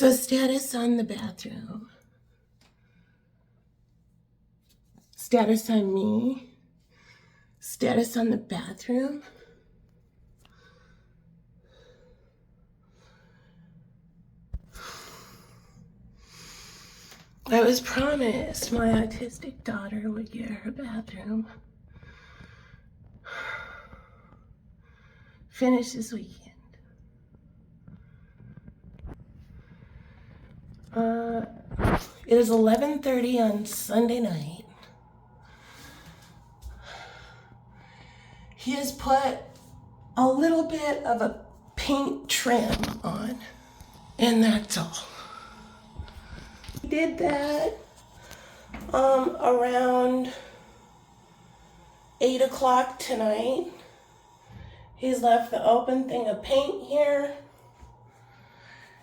So status on the bathroom. Status on me. Status on the bathroom. I was promised my autistic daughter would get her bathroom finished this weekend. It is 11:30 on Sunday night. He has put a little bit of a paint trim on, and that's all. He did that around 8 o'clock tonight. He's left the open thing of paint here.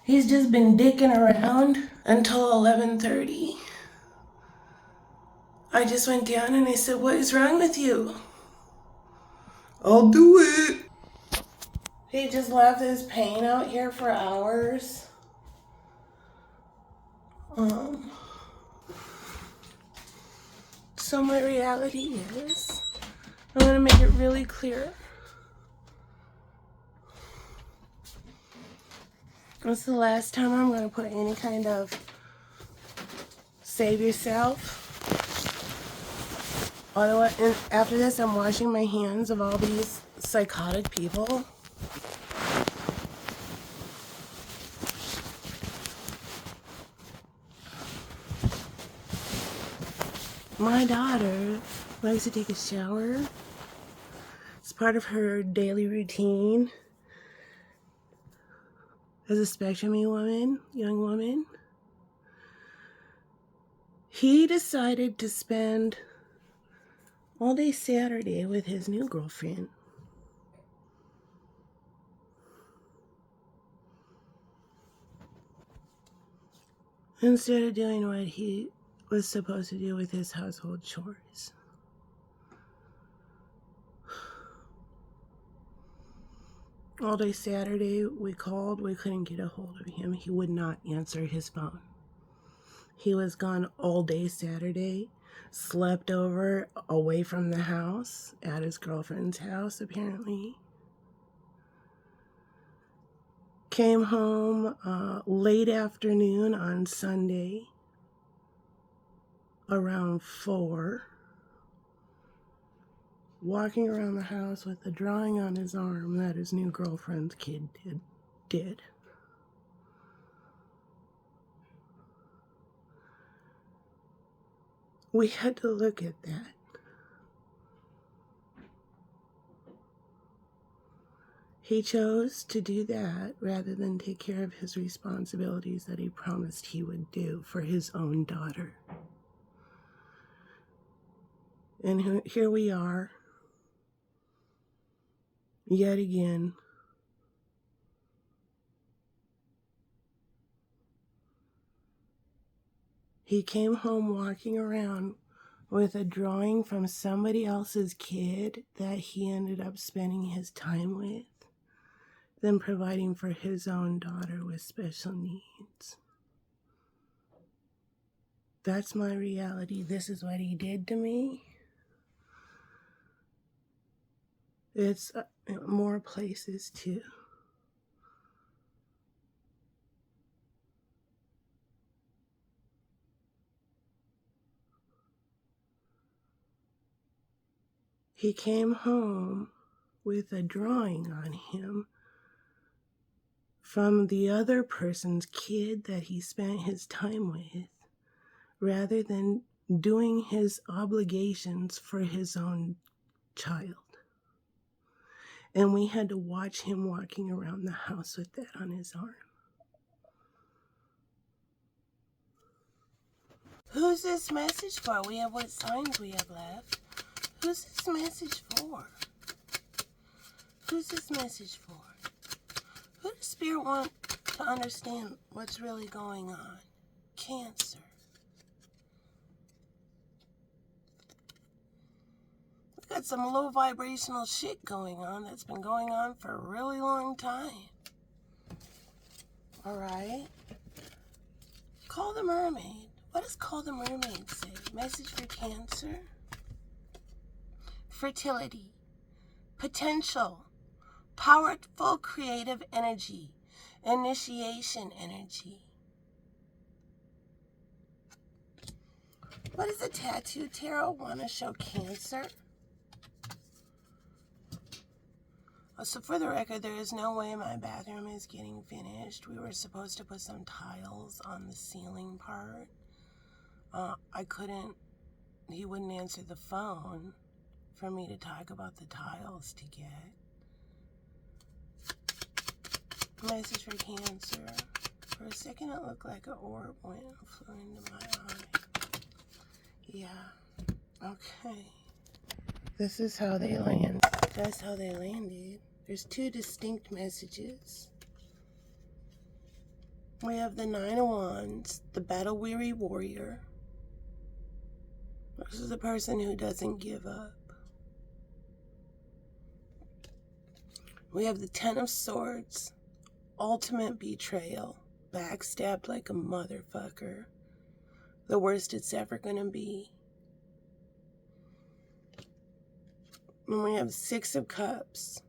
He's just been dicking around until 11:30. I just went down and I said, "What is wrong with you?" "I'll do it." He just left his paint out here for hours. So my reality is, I want to make it really clear. This is the last time I'm going to put any kind of save yourself. Otherwise, and after this, I'm washing my hands of all these psychotic people. My daughter likes to take a shower. It's part of her daily routine as a spectrum-y woman, young woman. He decided to spend all day Saturday with his new girlfriend. Instead of doing what he was supposed to do with his household chores. All day Saturday, we called, we couldn't get a hold of him. He would not answer his phone. He was gone all day Saturday, slept over away from the house, at his girlfriend's house, apparently. Came home late afternoon on Sunday, around 4, walking around the house with a drawing on his arm that his new girlfriend's kid did. We had to look at that. He chose to do that rather than take care of his responsibilities that he promised he would do for his own daughter. And here we are, yet again. He came home walking around with a drawing from somebody else's kid that he ended up spending his time with, then providing for his own daughter with special needs. That's my reality. This is what he did to me. It's more places too. He came home with a drawing on him from the other person's kid that he spent his time with, rather than doing his obligations for his own child. And we had to watch him walking around the house with that on his arm. Who's this message for? We have what signs we have left. Who's this message for? Who's this message for? Who does Spirit want to understand what's really going on? Cancer. We've got some low vibrational shit going on that's been going on for a really long time. Alright? Call the mermaid. What does Call the mermaid say? Message for Cancer. Fertility. Potential. Powerful creative energy. Initiation energy. What does the Tattoo Tarot want to show Cancer? So for the record, there is no way my bathroom is getting finished. We were supposed to put some tiles on the ceiling part. I couldn't, he wouldn't answer the phone for me to talk about the tiles to get. Message for Cancer. For a second it looked like an orb went and flew into my eye. Yeah. Okay. This is how they land. That's how they landed. There's two distinct messages. We have the Nine of Wands, the battle-weary warrior. This is the person who doesn't give up. We have the Ten of Swords, ultimate betrayal, backstabbed like a motherfucker. The worst it's ever gonna be. And we have Six of Cups,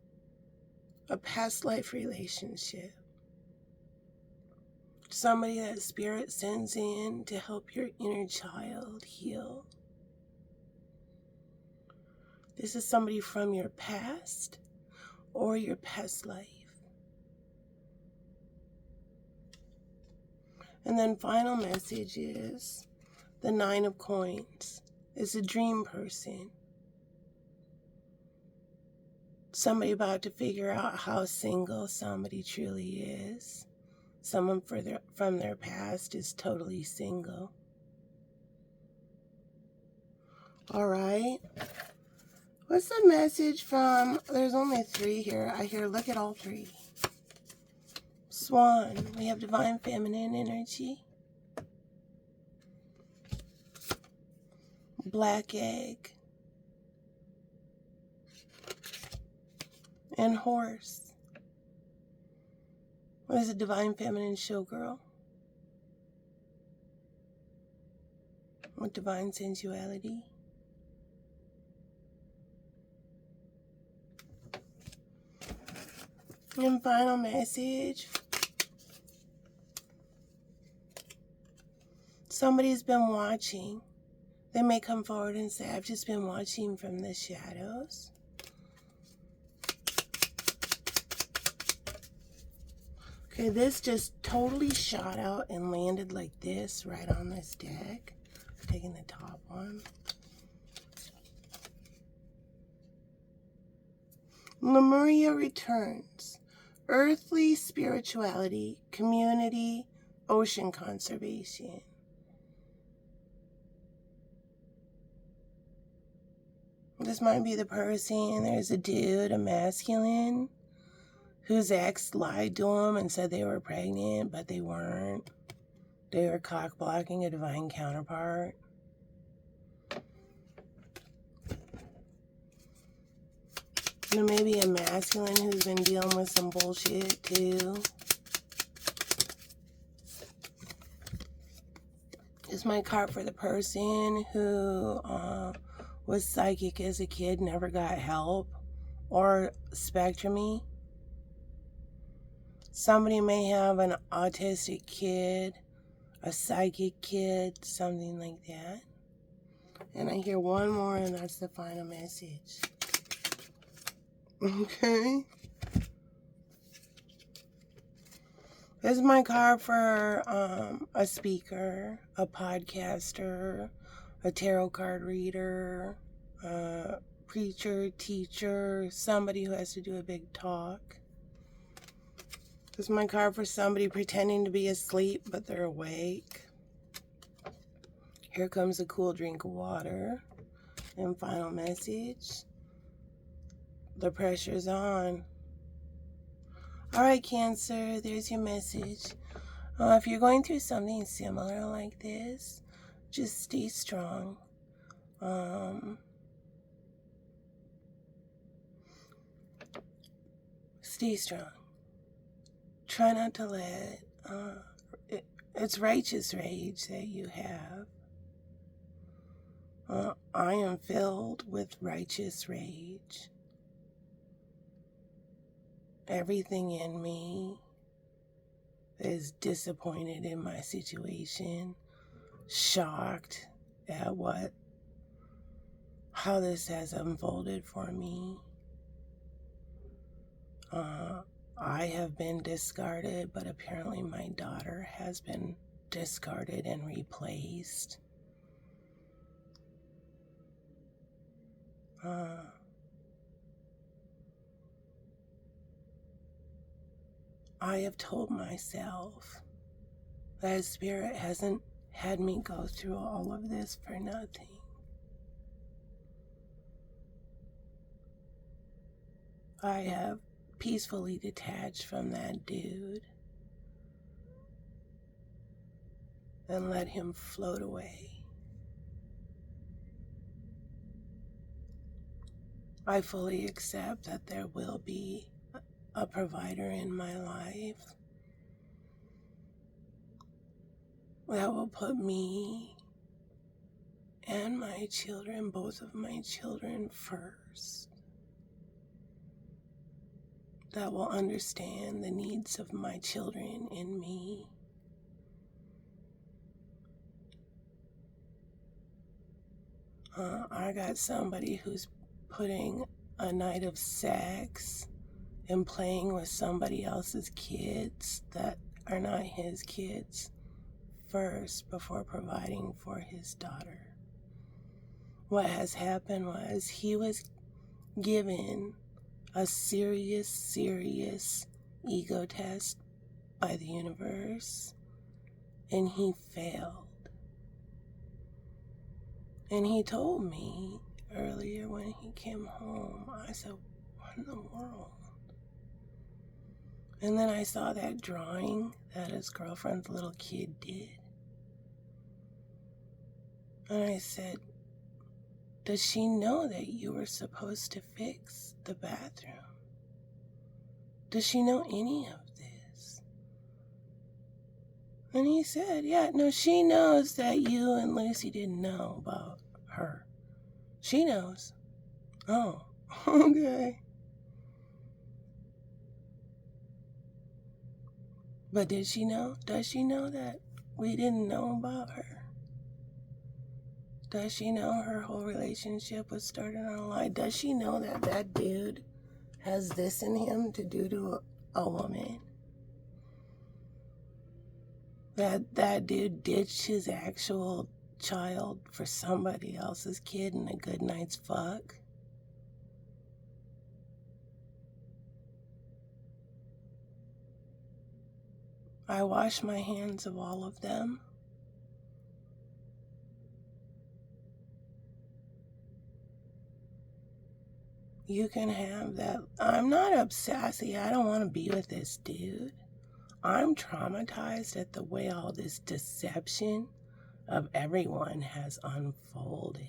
a past life relationship. Somebody that spirit sends in to help your inner child heal. This is somebody from your past or your past life. And then final message is the Nine of Coins. It's a dream person. Somebody about to figure out how single somebody truly is. Someone from their past is totally single. All right. What's the message from, there's only three here. I hear, look at all three. Swan, we have divine feminine energy. Black egg. And horse. What is a divine feminine showgirl? With divine sensuality. And final message. Somebody's been watching. They may come forward and say, I've just been watching from the shadows. Okay, this just totally shot out and landed like this right on this deck. I'm taking the top one. Lemuria returns. Earthly spirituality, community, ocean conservation. This might be the person, there's a dude, a masculine, whose ex lied to him and said they were pregnant, but they weren't. They were cock-blocking a divine counterpart. There may be a masculine who's been dealing with some bullshit too. This might card for the person who was psychic as a kid, never got help, or spectrum-y. Somebody may have an autistic kid, a psychic kid, something like that. And I hear one more, and that's the final message. Okay. This is my card for a speaker, a podcaster, a tarot card reader, a preacher, teacher, somebody who has to do a big talk. This is my card for somebody pretending to be asleep, but they're awake. Here comes a cool drink of water. And final message. The pressure's on. All right, Cancer, there's your message. If you're going through something similar like this, just stay strong. Stay strong. Try not to let It's righteous rage that you have. I am filled with righteous rage. Everything in me is disappointed in my situation, shocked at how this has unfolded for me. I have been discarded, but apparently my daughter has been discarded and replaced. I have told myself that Spirit hasn't had me go through all of this for nothing. I have peacefully detached from that dude and let him float away. I fully accept that there will be a provider in my life that will put me and my children, both of my children, first. That will understand the needs of my children and me. I got somebody who's putting a night of sex and playing with somebody else's kids that are not his kids first before providing for his daughter. What has happened was he was given a serious ego test by the universe, and he failed. And he told me earlier when he came home, I said, what in the world? And then I saw that drawing that his girlfriend's little kid did. And I said, does she know that you were supposed to fix the bathroom? Does she know any of this? And he said, yeah, no, she knows that you and Lucy didn't know about her. She knows. Oh, okay. But did she know? Does she know that we didn't know about her? Does she know her whole relationship was started on a lie? Does she know that that dude has this in him to do to a woman? That dude ditched his actual child for somebody else's kid and a good night's fuck? I wash my hands of all of them. You can have that. I'm not obsessy. I don't want to be with this dude. I'm traumatized at the way all this deception of everyone has unfolded.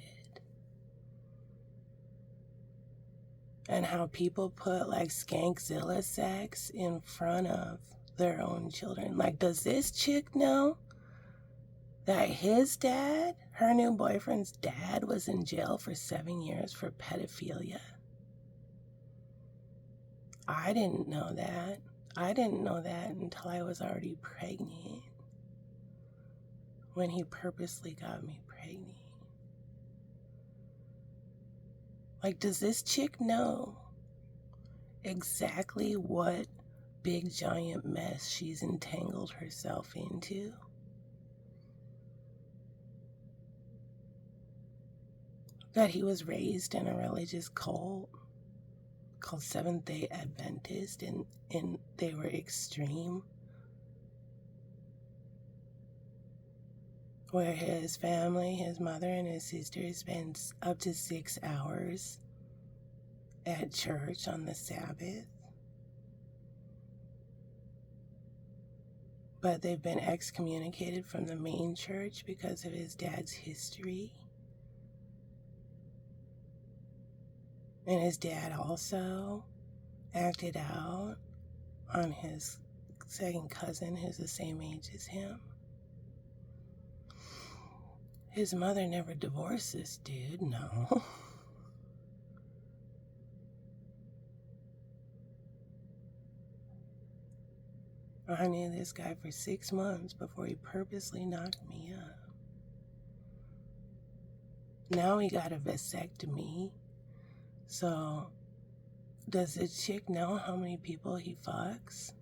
And how people put like skankzilla sex in front of their own children. Like, does this chick know that his dad, her new boyfriend's dad, was in jail for 7 years for pedophilia? I didn't know that. I didn't know that until I was already pregnant. When he purposely got me pregnant. Like, does this chick know exactly what big giant mess she's entangled herself into? That he was raised in a religious cult called Seventh-day Adventist, and they were extreme, where his family, his mother and his sister, spends up to 6 hours at church on the Sabbath. But they've been excommunicated from the main church because of his dad's history. And his dad also acted out on his second cousin who's the same age as him. His mother never divorced this dude, no. I knew this guy for 6 months before he purposely knocked me up. Now he got a vasectomy. So, does the chick know how many people he fucks?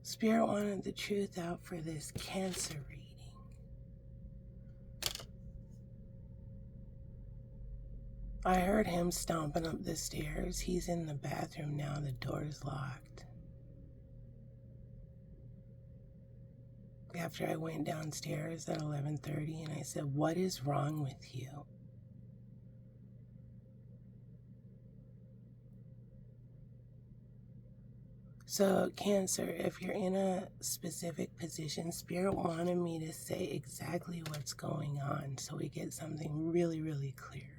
Spirit wanted the truth out for this Cancer reading. I heard him stomping up the stairs. He's in the bathroom now. The door's locked. After I went downstairs at 11:30 and I said, "What is wrong with you?" So, Cancer, if you're in a specific position, Spirit wanted me to say exactly what's going on so we get something really, really clear.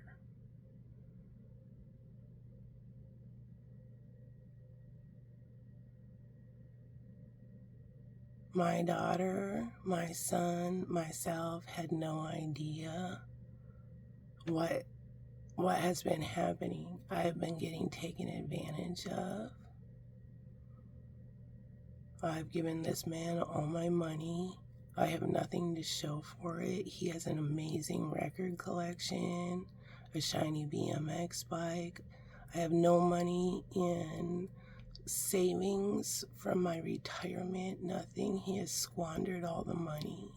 My daughter, my son, myself had no idea what has been happening. I have been getting taken advantage of. I've given this man all my money. I have nothing to show for it. He has an amazing record collection, a shiny BMX bike. I have no money in savings from my retirement, nothing. He has squandered all the money.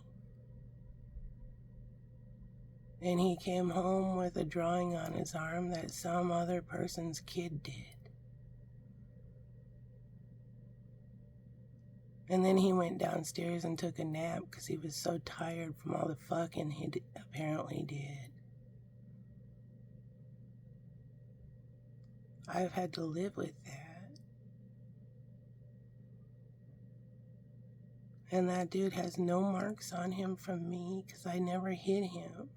And he came home with a drawing on his arm that some other person's kid did. And then he went downstairs and took a nap because he was so tired from all the fucking he apparently did. I've had to live with that. And that dude has no marks on him from me because I never hit him.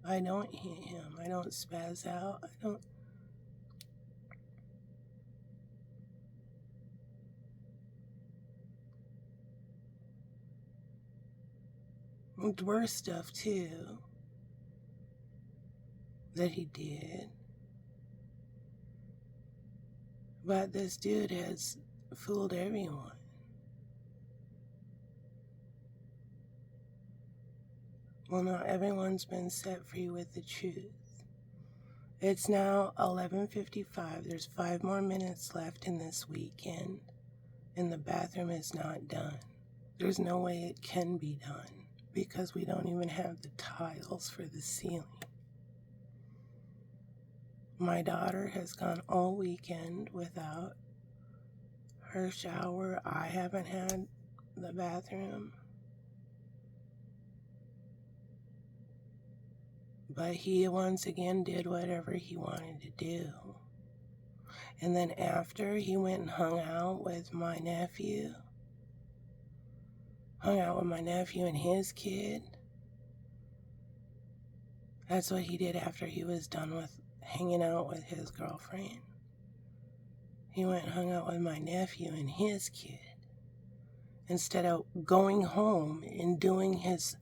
I don't hit him. I don't spaz out. I don't. Worse stuff too that he did. But this dude has fooled everyone. Well, not everyone's been set free with the truth. It's now 11:55. There's 5 more minutes left in this weekend, and the bathroom is not done. There's no way it can be done because we don't even have the tiles for the ceiling. My daughter has gone all weekend without her shower. I haven't had the bathroom. But he once again did whatever he wanted to do. And then after, he went and hung out with my nephew. And his kid. That's what he did after he was done with hanging out with his girlfriend. He went and hung out with my nephew and his kid. Instead of going home and doing his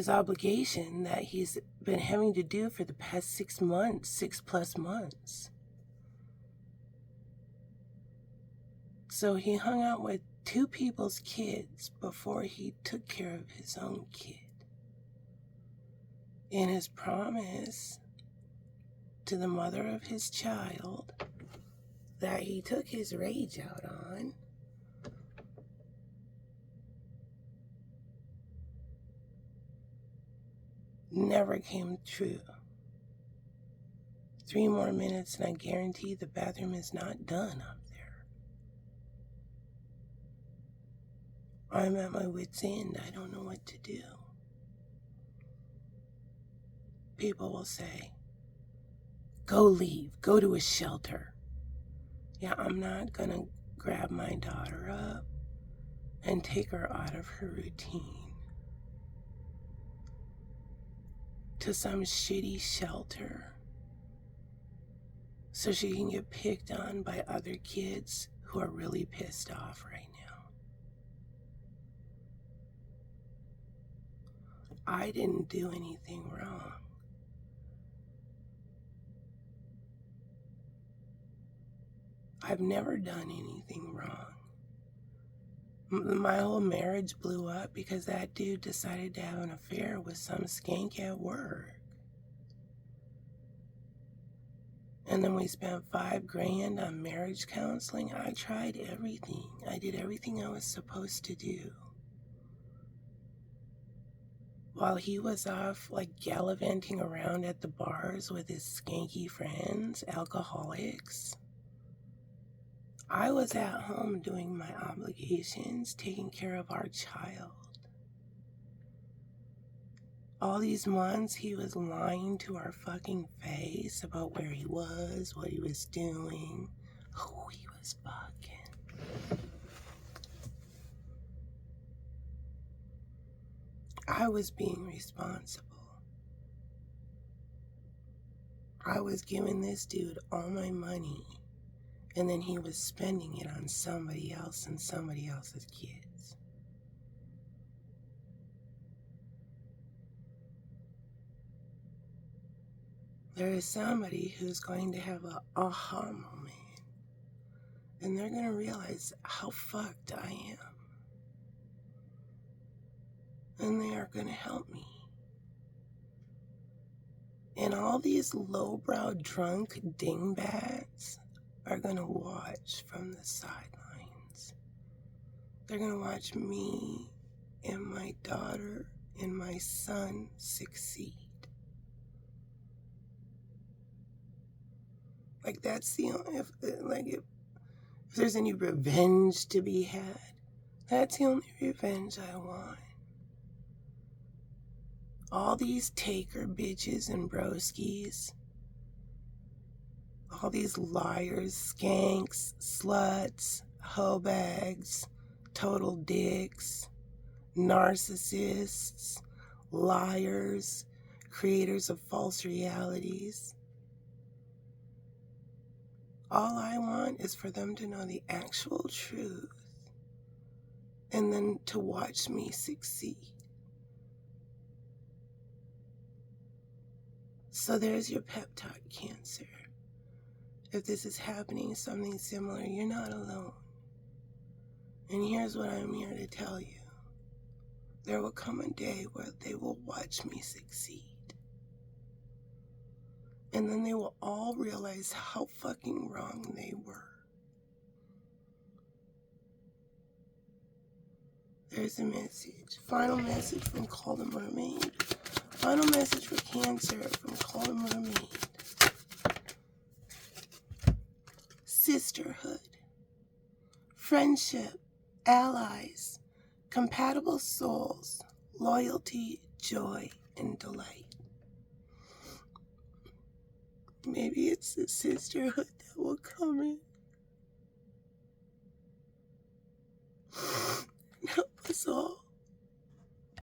obligation that he's been having to do for the past 6 months, 6+ months. So he hung out with 2 people's kids before he took care of his own kid. In his promise to the mother of his child that he took his rage out on, never came true. 3 more minutes and I guarantee the bathroom is not done up there. I'm at my wit's end. I don't know what to do. People will say, go leave, go to a shelter. Yeah, I'm not gonna grab my daughter up and take her out of her routine to some shitty shelter so she can get picked on by other kids who are really pissed off right now. I didn't do anything wrong. I've never done anything wrong. My whole marriage blew up because that dude decided to have an affair with some skank at work. And then we spent $5,000 on marriage counseling. I tried everything. I did everything I was supposed to do. While he was off, like, gallivanting around at the bars with his skanky friends, alcoholics, I was at home doing my obligations, taking care of our child. All these months, he was lying to our fucking face about where he was, what he was doing, who he was fucking. I was being responsible. I was giving this dude all my money, and then he was spending it on somebody else and somebody else's kids. There is somebody who's going to have an aha moment, and they're going to realize how fucked I am. And they are going to help me. And all these lowbrow drunk dingbats are going to watch from the sidelines. They're going to watch me and my daughter and my son succeed. Like, that's the only, if there's any revenge to be had, that's the only revenge I want. All these taker bitches and broskies, all these liars, skanks, sluts, hoe bags, total dicks, narcissists, liars, creators of false realities. All I want is for them to know the actual truth and then to watch me succeed. So there's your pep talk, Cancer. If this is happening, something similar, you're not alone. And here's what I'm here to tell you. There will come a day where they will watch me succeed. And then they will all realize how fucking wrong they were. There's a message. Final message from Call the Mermaid. Final message for Cancer from Call the Mermaid. Sisterhood. Friendship. Allies. Compatible souls. Loyalty, joy, and delight. Maybe it's the sisterhood that will come in and help us all.